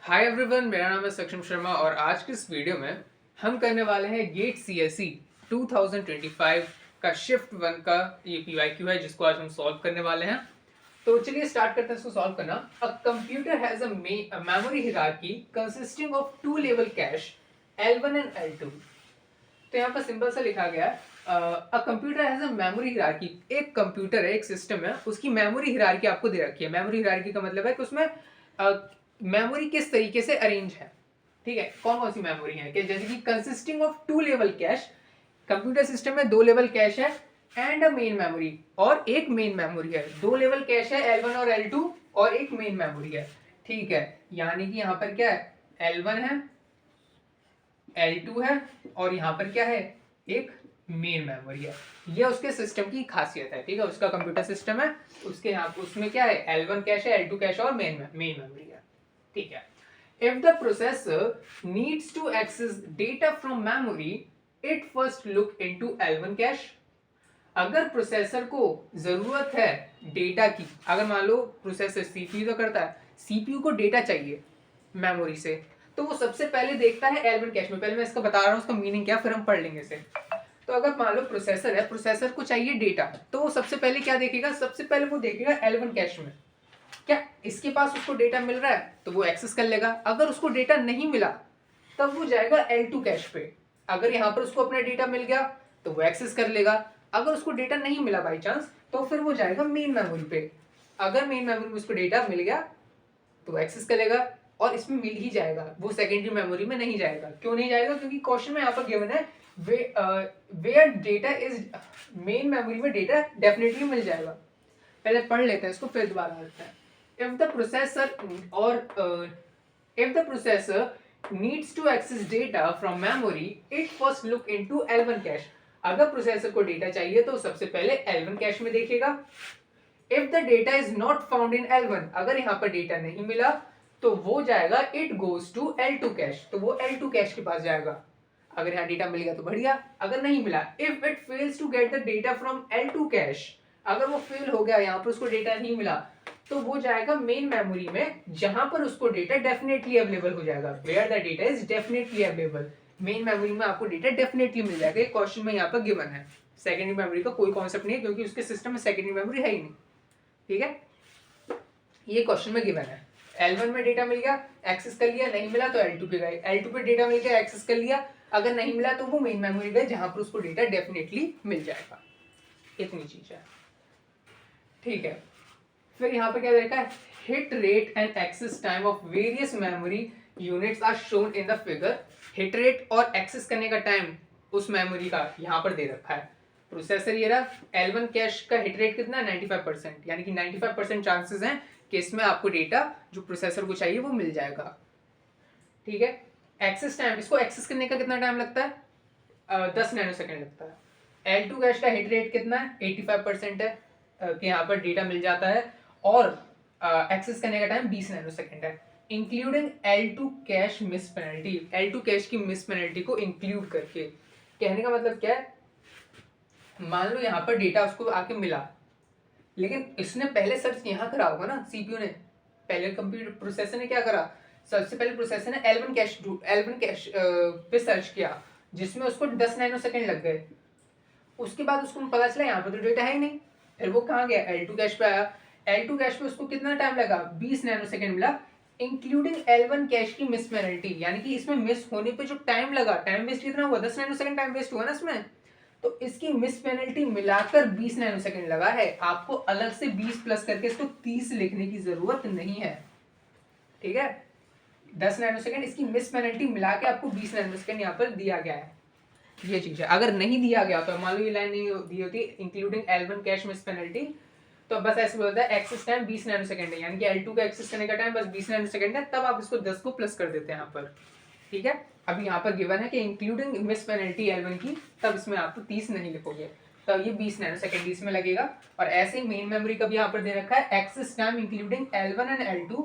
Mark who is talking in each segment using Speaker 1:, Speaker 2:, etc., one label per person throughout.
Speaker 1: Hi everyone, मेरा नाम है सक्षम शर्मा और आज की इस वीडियो में हम करने वाले हैं गेट सीएसई 2025 का शिफ्ट वन का ये पीवाईक्यू है जिसको आज हम सॉल्व करने वाले हैं। तो चलिए स्टार्ट करते हैं इसको सॉल्व करना। A computer has a memory hierarchy consisting of two level cache L1 and L2। तो यहाँ पर सिंपल सा लिखा गया है a computer has a memory hierarchy. एक कंप्यूटर है, एक सिस्टम है, उसकी मेमोरी हियरार्की आपको दे रखी है। मेमोरी हियरार्की का मतलब है कि उसमें मेमोरी किस तरीके से अरेंज है। ठीक है, कौन कौन सी मेमोरी है कि जैसे कि consisting of two level cache, computer system में दो लेवल कैश है एंड अ मेन मेमोरी, और एक मेन मेमोरी है। दो लेवल कैश है L1 और L2 और एक मेन मेमोरी है। ठीक है, यानी कि यहाँ पर क्या है, L1 है, L2 है और यहाँ पर क्या है, एक मेन मेमोरी है। ये उसके सिस्टम की खासियत है। ठीक है, उसका कंप्यूटर सिस्टम है, उसके यहाँ उसमें क्या है, L1 कैश है, L2 कैश और मेन मेमोरी है। ठीक है, if the processor needs to access data from memory, it first look into L1 cache। अगर प्रोसेसर को जरूरत है डेटा की, अगर मान लो प्रोसेसर सीपीयू तो करता है, सीपीयू को डेटा चाहिए मेमोरी से, तो वो सबसे पहले देखता है L1 कैश में। पहले मैं इसका बता रहा हूँ उसका मीनिंग क्या, फिर हम पढ़ लेंगे इसे। तो अगर मान लो प्रोसेसर है, प्रोसेसर को चाहिए डेटा, तो वो सबसे पहले क्या देखेगा, सबसे पहले वो देखेगा L1 कैश में क्या इसके पास उसको डेटा मिल रहा है, तो वो एक्सेस कर लेगा। अगर उसको डेटा नहीं मिला तब वो जाएगा L2 कैश पे। अगर यहाँ पर उसको अपना डेटा मिल गया तो वो एक्सेस कर लेगा। अगर उसको डेटा नहीं मिला बाई चांस, तो फिर वो जाएगा मेन मेमोरी पे। अगर मेन मेमोरी में उसको डेटा मिल गया तो एक्सेस करेगा और इसमें मिल ही जाएगा, वो सेकेंडरी मेमोरी में नहीं जाएगा। क्यों नहीं जाएगा, क्योंकि क्वेश्चन में यहाँ पर गिवन है where data is, main memory में डेटा डेफिनेटली मिल जाएगा। पहले पढ़ लेते हैं इसको फिर दोबारा आते हैं। if the processor or if the processor needs to access data from memory, it first look into L1 cache। अगर प्रोसेसर को डेटा चाहिए तो सबसे पहले L1 कैश में देखेगा। if the data is not found in L1, अगर यहाँ पर डेटा नहीं मिला तो वो जाएगा it goes to L2 cash, तो वो L2 कैश के पास जाएगा। अगर यहाँ डेटा मिल गया तो बढ़िया, अगर नहीं मिला, if it fails to get the data from L2 cash, अगर वो फेल हो गया, यहाँ पर उसको डेटा नहीं मिला, तो वो जाएगा मेन मेमोरी में जहां पर उसको डेटा डेफिनेटली अवेलेबल हो जाएगा। Where the data is definitely available, main memory में आपको डेटा डेफिनेटली मिल जाएगा। ये क्वेश्चन में यहाँ पर गिवन है। सेकेंडरी मेमोरी का कोई कॉन्सेप्ट नहीं है क्योंकि उसके सिस्टम में सेकेंडरी मेमोरी है ही नहीं। ठीक है, ये क्वेश्चन में गिवन है। L1 में डेटा मिल गया, एक्सेस कर लिया, नहीं मिला तो L2 पे गए, L2 पे डेटा मिल गया, एक्सेस कर लिया, अगर नहीं मिला तो वो मेन मेमोरी गए जहां पर उसको डेटा डेफिनेटली मिल जाएगा। इतनी चीज है। ठीक है, फिर यहाँ पे क्या देखा है, hit rate and access time of various memory units are shown in the figure. Hit rate और एक्सेस करने का टाइम उस मेमोरी का यहाँ पर दे रखा है। प्रोसेसर ये रहा, L1 कैश का हिट रेट कितना है, 95%, यानी कि 95% चांसेस हैं कि इसमें आपको डेटा जो प्रोसेसर को चाहिए वो मिल जाएगा। ठीक है, एक्सेस टाइम, इसको एक्सेस करने का कितना टाइम लगता है, 10 नैनो सेकेंड लगता है। L2 कैश का हिट रेट कितना है, 85% है कि यहाँ पर डेटा मिल जाता है, और एक्सेस करने का टाइम 20 नैनो सेकेंड है, including L2 cache miss penalty. L2 cash की मिस पेनल्टी को इंक्लूड करके। कहने का मतलब क्या है, मान लो यहाँ पर डेटा उसको आके मिला, लेकिन इसने पहले सर्च यहाँ करा होगा ना, सीपीयू ने पहले, कंप्यूटर प्रोसेसर ने क्या करा, सबसे पहले प्रोसेसर ने L1 कैश पे सर्च किया जिसमें उसको 10 नैनो सेकेंड लग गए। उसके बाद उसको पता चला यहाँ पर तो डेटा है ही नहीं, फिर वो कहाँ गया, L2 कैश पे आया। L2 कैश पे उसको कितना टाइम लगा, 20 नैनो सेकेंड मिला, इंक्लूडिंग L1 कैश की मिस पेनल्टी, यानी कि इसमें मिस होने पे जो टाइम लगा, टाइम वेस्ट कितना हुआ, 10 नैनो सेकेंड टाइम वेस्ट हुआ ना इसमें, तो इसकी मिस पेनल्टी मिलाकर 20 नैनो सेकेंड लगा है। आपको अलग से 20 प्लस करके इसको 30 लिखने की जरूरत नहीं है। ठीक है, 10 नैनो सेकेंड इसकी मिस पेनल्टी मिला के आपको 20 नैनो सेकेंड यहाँ पर दिया गया है। ये चीज है, अगर नहीं दिया गया तो मान लो ये लाइन नहीं दी होती, including L1 cash miss penalty, तो बस ऐसे बोलता है एक्सेस टाइम 20 नैनो सेकंड है, यानी कि L2 का एक्सेस करने का टाइम बस 20 नैनो सेकंड है, तब आप इसको 10 को प्लस कर देते हैं यहाँ पर। ठीक है, अभी यहाँ पर गिवन है कि इंक्लूडिंग मिस पेनल्टी L1 की, तब इसमें आप 30 नहीं लिखोगे, तब ये 20 नैनो सेकंड इसमें लगेगा। और ऐसे ही मेन मेमोरी का भी यहाँ पर दे रखा है, access time including L1 and L2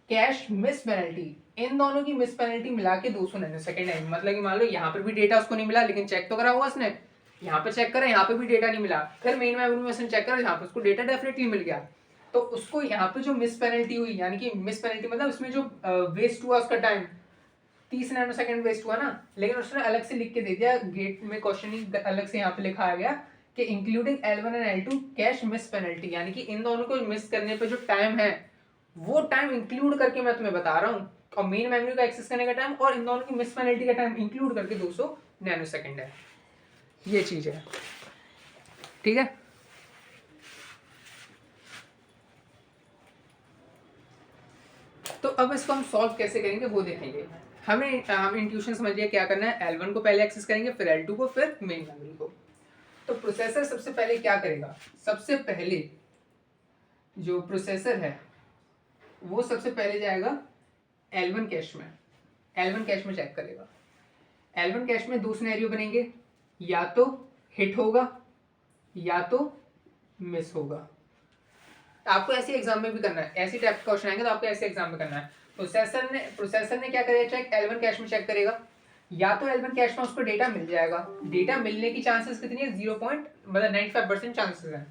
Speaker 1: cache miss penalty, इन दोनों की मिस पेनल्टी मिला के 200 नैनो सेकंड है। मतलब कि मान लो यहाँ पर भी डेटा उसको नहीं मिला, लेकिन चेक तो करा हुआ उसने, यहाँ पे चेक करा, यहाँ पे भी डेटा नहीं मिला, फिर मेन मेमोरी में उसने चेक करा, यहाँ पे उसको डेटा डेफिनेटली मिल गया, तो उसको यहाँ पे जो मिस पेनल्टी हुई, यानी कि मिस पेनल्टी मतलब उसमें जो वेस्ट हुआ उसका टाइम 30 नैनो सेकेंड वेस्ट हुआ ना, लेकिन उसने अलग से लिख के दे दिया गेट में, क्वेश्चन ही अलग से यहाँ पे लिखा गया कि including L1 and L2 cache miss penalty, यानी कि इन दोनों को मिस करने पे जो टाइम है वो टाइम इंक्लूड करके मैं तुम्हें बता रहा हूँ, और मेन मेमोरी का एक्सेस करने का टाइम और इन दोनों की मिस पेनल्टी का टाइम इंक्लूड करके 200 नैनो सेकेंड है। ये चीज है, ठीक है। तो अब इसको हम सॉल्व कैसे करेंगे वो देखेंगे। हम इंट्यूशन समझिए क्या करना है, L1 को पहले एक्सेस करेंगे, फिर L2 को, फिर मेन मेमोरी को। तो प्रोसेसर सबसे पहले क्या करेगा, सबसे पहले जो प्रोसेसर है वो सबसे पहले जाएगा L1 कैश में, L1 कैश में चेक करेगा। L1 कैश में दो सिनेरियो बनेंगे, या तो हिट होगा या तो मिस होगा। आपको ऐसे एग्जाम में भी करना है, ऐसी टाइप के क्वेश्चन आएंगे तो आपको ऐसे एग्जाम में करना है। प्रोसेसर ने क्या करेगा, चेक L1 कैश में चेक करेगा, या तो L1 कैश में उसको डेटा मिल जाएगा, डेटा मिलने की चांसेस कितनी है, 95% चांसेस है,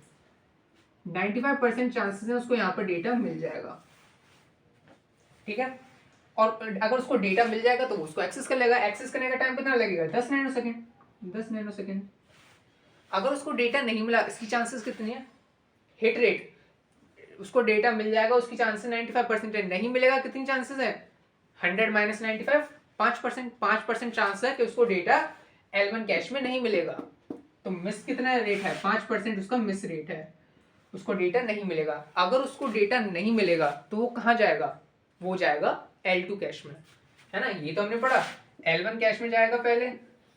Speaker 1: 95% चांसेस है उसको यहाँ पर डेटा मिल जाएगा, ठीक है। और अगर उसको डेटा मिल जाएगा तो उसको एक्सेस कर लेगा। एक्सेस करने का टाइम कितना लगेगा, 10 नैनो सेकेंड, 10 नैनो सेकेंड। अगर उसको डेटा नहीं मिला, इसकी चांसेस कितनी है, हिट रेट, उसको डेटा मिल जाएगा, उसकी चांसेस 95% है, नहीं मिलेगा कितनी चांसेस है, 100 माइनस 95, 5% चांस है कि उसको डेटा L1 कैश में नहीं मिलेगा। तो मिस कितना रेट है, 5% उसका मिस रेट है, उसको डेटा नहीं मिलेगा। अगर उसको डेटा नहीं मिलेगा तो वो कहाँ जाएगा, वो जाएगा L2 कैश में, है ना। ये तो हमने पढ़ा, L1 कैश में जाएगा पहले,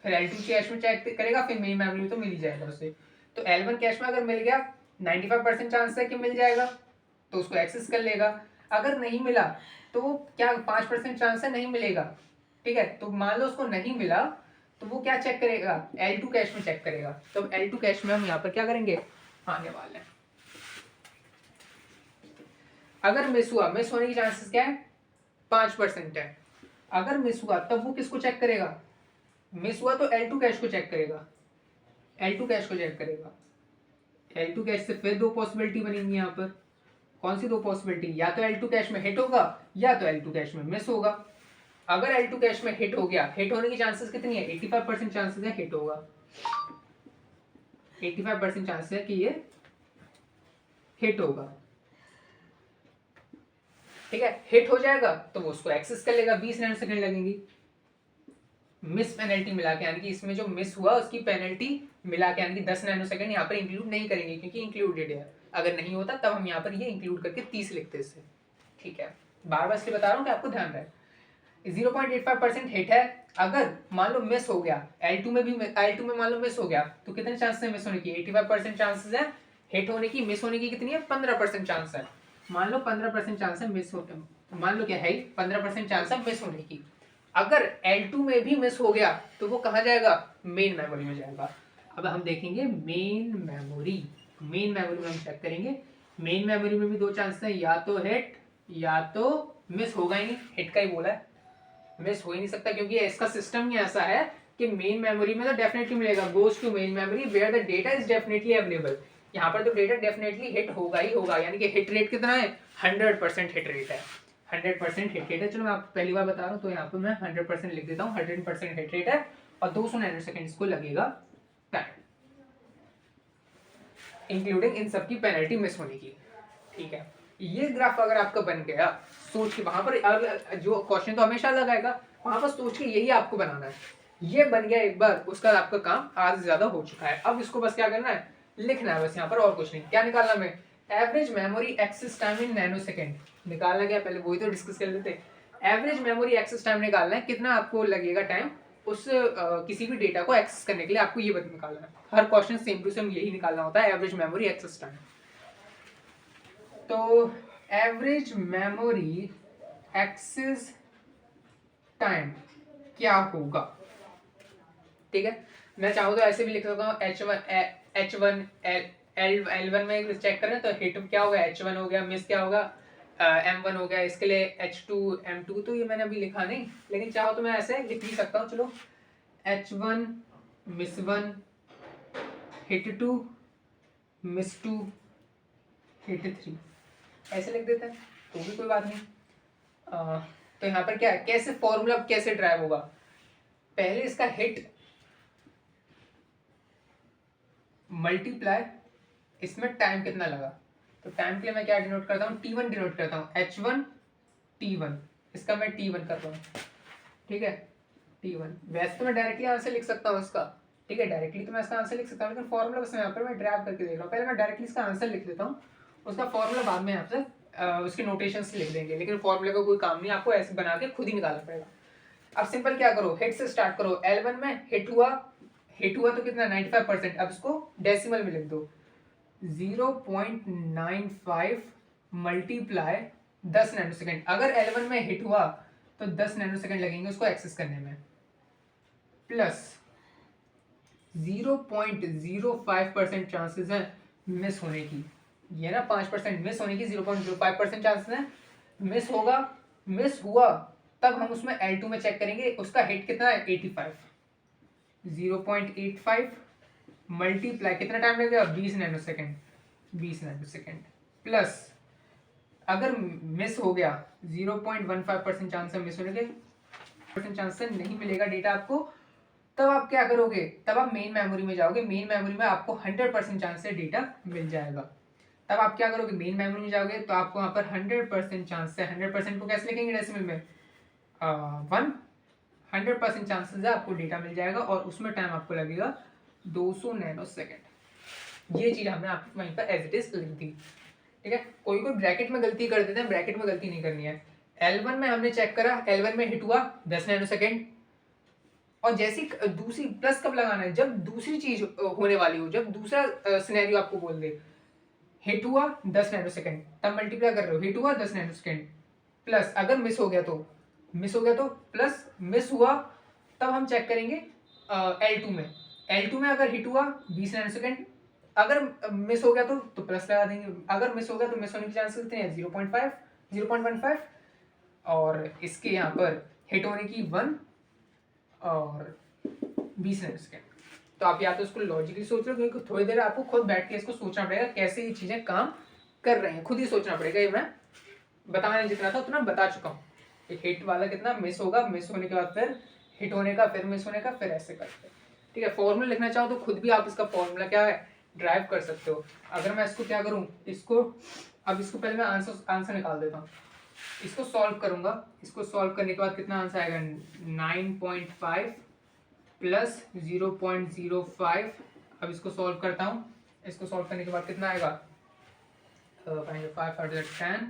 Speaker 1: फिर L2 कैश में चेक करेगा, फिर मेन मेमोरी तो मिल ही जाएगा उसे। तो L1 कैश में अगर मिल गया, 95% चांस है कि मिल जाएगा, तो उसको एक्सेस कर लेगा। अगर नहीं मिला तो क्या 5% चांस है नहीं मिलेगा, ठीक है। तो मान लो उसको नहीं मिला तो वो क्या चेक करेगा, L2 कैश में चेक करेगा। तो L2 कैश में हम यहाँ पर क्या करेंगे, आने वाले हैं। अगर मिस हुआ, मिस होने की चांसेस क्या है, 5% है। अगर मिस हुआ तब वो किसको चेक करेगा, मिस हुआ तो L2 कैश को चेक करेगा, L2 कैश को चेक करेगा। L2 कैश से फिर दो पॉसिबिलिटी बनेंगी यहाँ पर, कौन सी दो पॉसिबिलिटी, या तो L2 कैश में हिट होगा या तो L2 कैश में मिस होगा। अगर L2 कैश में हिट हो गया, हिट होने की चांसेस कितनी है, 85% चांसेस है हिट होगा, 85% चांसेस है कि ये हिट होगा, ठीक है। हिट हो जाएगा तो वो उसको एक्सेस कर लेगा, 20 नैनो सेकंड लगेंगी। मिस पेनल्टी मिला के, यानी कि इसमें जो मिस हुआ उसकी पेनल्टी मिला के, यानी कि 10 नैनो सेकंड यहाँ पर इंक्लूड नहीं करेंगे क्योंकि इंक्लूडेड है। अगर नहीं होता तब हम यहाँ पर ये इंक्लूड करके 30 लिखते इसे, ठीक है। बार बार इसलिए बता रहा हूँ कि आपको ध्यान रहे। 0.85% हिट है। अगर मान लो मिस हो गया, L2 में मान लो मिस हो गया तो कितने चांसेस है मिस होने की, 85% चांसेस है हिट होने की। मिस होने की कितनी है, 15% चांस है। मान लो 15% चांस है मिस होने, मान लो क्या है 15% चांस है मिस होने की। अगर L2 में भी मिस हो गया तो वो कहाँ जाएगा, मेन मेमोरी में जाएगा। अब हम देखेंगे मेन मेमोरी, मेन मेमोरी में हम चेक करेंगे। मेन मेमोरी में भी दो चांस है, या तो हिट या तो मिस। होगा ही नहीं, हिट का ही बोला है, मिस हो ही नहीं सकता क्योंकि इसका सिस्टम ही ऐसा है कि मेन मेमोरी में तो डेफिनेटली मिलेगा, goes to main memory where the data is definitely available. यहाँ पर तो डेटा डेफिनेटली हिट होगा ही होगा, यानी कि हिट रेट कितना है, 100% हिट रेट है, 100% हिट रेट है। चलो मैं आपको पहली बार बता रहा हूँ तो यहाँ पर मैं 100% लिख देता हूँ, 100% हिट रेट है और 200 नैनो सेकेंड्स को लगेगा टाइम, इंक्लूडिंग इन सब की पेनल्टी मिस होने की, ठीक है। ये ग्राफ अगर आपका बन गया, सोच के वहां पर जो क्वेश्चन तो हमेशा लगाएगा, वहां पर सोच के यही आपको बनाना है। ये बन गया एक बार, उसका आपका काम आज ज्यादा हो चुका है। अब इसको बस क्या करना है, लिखना है बस यहाँ पर, और कुछ नहीं। क्या निकालना हमें, average memory access time in nano second निकालना। क्या पहले वही तो डिस्कस कर लेते। एवरेज मेमोरी एक्सेस टाइम निकालना है, कितना आपको लगेगा टाइम उस किसी भी डेटा को एक्सेस करने के लिए, आपको ये निकालना है। हर क्वेश्चन सेम टू सेम यही निकालना होता है, एवरेज मेमोरी एक्सेस टाइम। तो एवरेज मेमोरी एक्सेस टाइम क्या होगा, ठीक है। मैं चाहूँ तो ऐसे भी लिख सकता हूँ, H1 L1 में चेक करें तो हिट क्या होगा, H1 हो गया, मिस क्या होगा, M1 हो गया। इसके लिए H2 M2, तो ये मैंने अभी लिखा नहीं, लेकिन चाहो तो मैं ऐसे लिख भी सकता हूँ। चलो H1 miss 1, hit 2 miss 2, hit 3, ऐसे लिख देते हैं तो भी कोई बात नहीं। तो यहाँ पर क्या है, कैसे फॉर्मूला कैसे ड्राइव होगा, पहले इसका हिट मल्टीप्लाई इसमें टाइम कितना लगा, तो टाइम के लिए मैं क्या डिनोट करता हूँ, T1 डिनोट करता हूँ, H1 T1, इसका मैं T1 कर रहा हूँ, ठीक है T1। वैसे तो मैं डायरेक्टली आंसर लिख सकता हूँ इसका, ठीक है डायरेक्टली तो मैं इसका आंसर लिख सकता हूँ, लेकिन फॉर्मूला बस यहाँ पर मैं ड्राइव करके देख रहा हूँ। पहले मैं डायरेक्टली इसका आंसर लिख देता हूँ, उसका फॉर्मूला बाद में यहाँ पर उसके नोटेशन से लिख देंगे, लेकिन फॉर्मूले का कोई काम नहीं, आपको ऐसे बना के खुद ही निकालना पड़ेगा। अब सिंपल क्या करो, हिट से स्टार्ट करो, L1 में हिट हुआ तो कितना 95%, अब इसको डेसिमल में लिख दो, 0.95 मल्टीप्लाई 10 नैनोसेकंड। अगर L1 में हिट हुआ तो 10 नैनोसेकंड लगेंगे उसको एक्सेस करने में, प्लस 0.05% चांसेस है मिस होने की, ये ना 5% मिस होने की, 0.05% चांसेस है मिस होगा। मिस हुआ तब हम उसमें L2 में चेक करेंगे उसका हिट कितना है 85, 0.85 मल्टीप्लाई कितना टाइम लगेगा 20 नैनोसेकंड, 20 नैनोसेकंड, प्लस अगर मिस हो गया 0.15% चांस है मिस होने के, चांस से नहीं मिलेगा डेटा आपको, तब आप क्या करोगे, तब आप मेन मेमोरी में जाओगे, मेन मेमोरी में आपको 100% चांस से डेटा मिल जाएगा। तब आप क्या करोगे, मेन मेमोरी में जाओगे तो आपको वहां पर 100% चांस है, 100% को कैसे लिखेंगे डेसिमल में 100% चांसेस है आपको डेटा मिल जाएगा, और उसमें टाइम आपको लगेगा 200 नैनोसेकंड। ये चीज हमने आपको वहीं पर एज इट इज लिख दी, ठीक है। कोई ब्रैकेट में गलती कर देते हैं, ब्रैकेट में गलती नहीं करनी है। L1 में हमने चेक करा, L1 में हिट हुआ 10 नैनोसेकंड, और जैसी दूसरी प्लस कब लगाना है, जब दूसरी चीज होने वाली हो, जब दूसरा सिनेरियो आपको बोल दे हिट हुआ 10 नैनोसेकंड, तब मल्टीप्लाई कर रहे हो, हिट हुआ 10 नैनोसेकंड, प्लस अगर मिस हो गया तो प्लस मिस हुआ तब हम चेक करेंगे L2 में, L2 में अगर हिट हुआ 20 नैनोसेकंड, अगर मिस हो गया तो प्लस लगा देंगे, अगर मिस हो गया तो मिस होने की चांसेस कितने हैं 0.15, और इसके यहाँ पर हिट होने की 1 और 20 नैनोसेकंड। तो आप या तो इसको लॉजिकली सोच लो, क्योंकि थोड़ी देर आपको खुद बैठ के इसको सोचना पड़ेगा कैसे ये चीजें काम कर रही हैं, खुद ही सोचना पड़ेगा। ये मैं बताने जितना था उतना बता चुका हूँ, हिट वाला कितना मिस होगा, मिस होने के बाद फिर हिट होने का, फिर मिस होने का, फिर ऐसे करते, ठीक है। फॉर्मूला लिखना चाहो तो खुद भी आप इसका फॉर्मूला क्या है ड्राइव कर सकते हो। अगर मैं इसको क्या करूँ, इसको पहले मैं आंसर निकाल देता हूँ, इसको सॉल्व करूंगा, इसको सॉल्व करने के बाद कितना आंसर आएगा 9.5 प्लस 0.05। अब इसको सॉल्व करता हूँ, इसको सॉल्व करने के बाद कितना आएगा 5 10।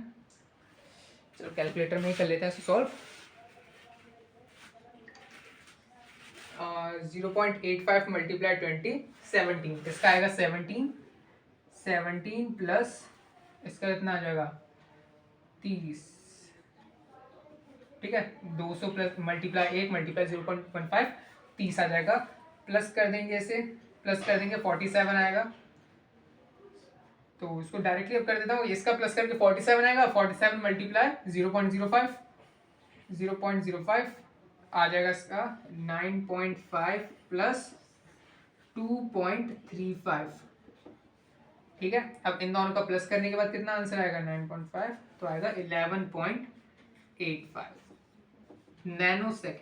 Speaker 1: चलो कैलकुलेटर में ही कर लेते हैं इसको सॉल्व। 0.85 मल्टीप्लाई 20 17, इसका आएगा 17 प्लस इसका कितना आ जाएगा 30, ठीक है 200 प्लस मल्टीप्लाई 1 मल्टीप्लाई 0.15 30 आ जाएगा, प्लस कर देंगे इसे, प्लस कर देंगे 47 आएगा, तो इसको डायरेक्टली अब कर देता हूँ, इसका प्लस करके 47 आएगा, 47 मल्टीप्लाई 0.05 आ जाएगा इसका 9.5 प्लस 2.35, ठीक है। अब इन दोनों का प्लस करने के बाद कितना आंसर आएगा 9.5, तो आएगा 11.85 नैनोसेकंड।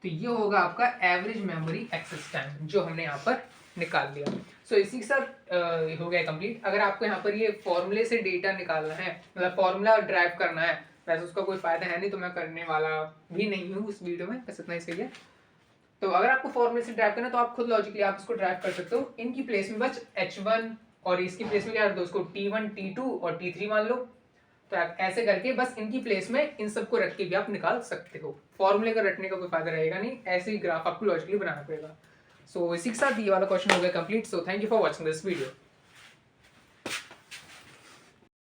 Speaker 1: तो ये होगा आपका एवरेज मेमोरी एक्सेस टाइम जो हमने यहाँ पर निकाल लिया। सो इसी के साथ हो गया कंप्लीट। अगर आपको यहाँ पर ये फॉर्मूले से डेटा निकालना है, मतलब फॉर्मूला ड्राइव करना है, वैसे उसका कोई फायदा है नहीं तो मैं करने वाला भी नहीं हूँ इस वीडियो में, बस इतना ही सही है। तो अगर आपको फॉर्मूले से ड्राइव करना है तो आप खुद लॉजिकली आप इसको ड्राइव कर सकते हो। इनकी प्लेस में बस H1 और इसकी प्लेस में क्या रख दो, उसको T1 T2 और T3 मान लो। तो आप ऐसे करके बस इनकी प्लेस में इन सबको रख के भी आप निकाल सकते हो। फॉर्मूले का रटने का कोई फायदा रहेगा नहीं, ऐसे ही ग्राफ आपको लॉजिकली बनाना पड़ेगा। सो इसी के साथ ये वाला क्वेश्चन हो गया complete. So thank you for watching this video.